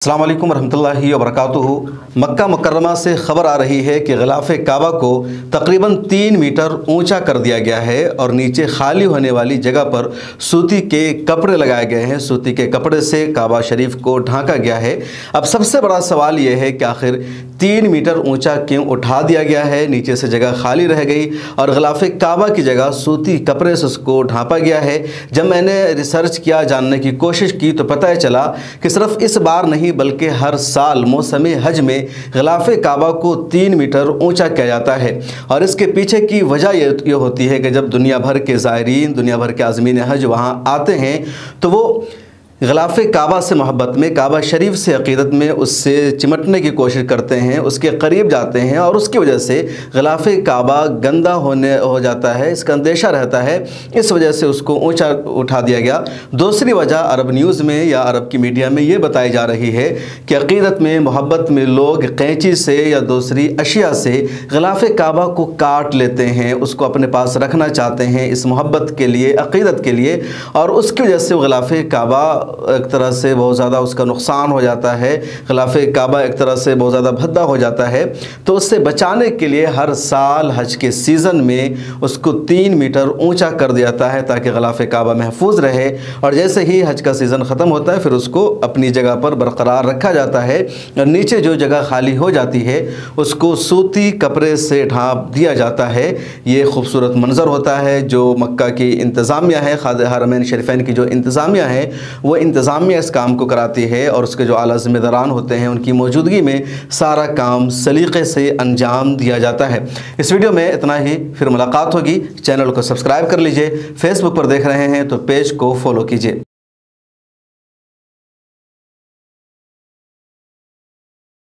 अस्सलाम वालेकुम रहमतुल्लाहि व बरकातुहू। मक्का मुकर्रमा से ख़बर आ रही है कि ग़िलाफ़े काबा को तकरीबन 3 मीटर ऊंचा कर दिया गया है और नीचे खाली होने वाली जगह पर सूती के कपड़े लगाए गए हैं। सूती के कपड़े से काबा शरीफ को ढांका गया है। अब सबसे बड़ा सवाल यह है कि आखिर 3 मीटर ऊंचा क्यों उठा दिया गया है, नीचे से जगह खाली रह गई और ग़िलाफ़े काबा की जगह सूती कपड़े से उसको ढांपा गया है। जब मैंने रिसर्च किया, जानने की कोशिश की, तो पता चला कि सिर्फ इस बार नहीं बल्कि हर साल मौसम हज में ग़िलाफ़े काबा को 3 मीटर ऊंचा किया जाता है। और इसके पीछे की वजह ये होती है कि जब दुनिया भर के ज़ायरीन, दुनिया भर के आज़मीन हज वहाँ आते हैं तो वो ग़िलाफ़े काबा से मोहब्बत में, काबा शरीफ से अक़ीदत में उससे चिमटने की कोशिश करते हैं, उसके करीब जाते हैं और उसकी वजह से ग़िलाफ़े काबा गंदा हो जाता है, इसका अंदेशा रहता है। इस वजह से उसको ऊंचा उठा दिया गया। दूसरी वजह अरब न्यूज़ में या अरब की मीडिया में ये बताई जा रही है कि अक़ीदत में, मोहब्बत में लोग कैंची से या दूसरी अशिया से ग़िलाफ़े काबा को काट लेते हैं, उसको अपने पास रखना चाहते हैं इस मोहब्बत के लिए, अक़ीदत के लिए, और उसकी वजह से ग़िलाफ़े काबा एक तरह से बहुत ज़्यादा उसका नुकसान हो जाता है। ग़िलाफ़े काबा एक तरह से बहुत ज़्यादा भद्दा हो जाता है। तो उससे बचाने के लिए हर साल हज के सीज़न में उसको 3 मीटर ऊंचा कर दिया जाता है ताकि ग़िलाफ़े काबा महफूज रहे। और जैसे ही हज का सीज़न ख़त्म होता है फिर उसको अपनी जगह पर बरकरार रखा जाता है और नीचे जो जगह खाली हो जाती है उसको सूती कपड़े से ढाँप दिया जाता है। ये खूबसूरत मंज़र होता है जो मक्का की इंतज़ामिया है, हरमैन शरीफैन की जो इंतज़ामिया है वो इंतज़ामिया इस काम को कराती है और उसके जो आला ज़िम्मेदारान होते हैं उनकी मौजूदगी में सारा काम सलीक़े से अंजाम दिया जाता है। इस वीडियो में इतना ही, फिर मुलाकात होगी। चैनल को सब्सक्राइब कर लीजिए। फेसबुक पर देख रहे हैं तो पेज को फॉलो कीजिए।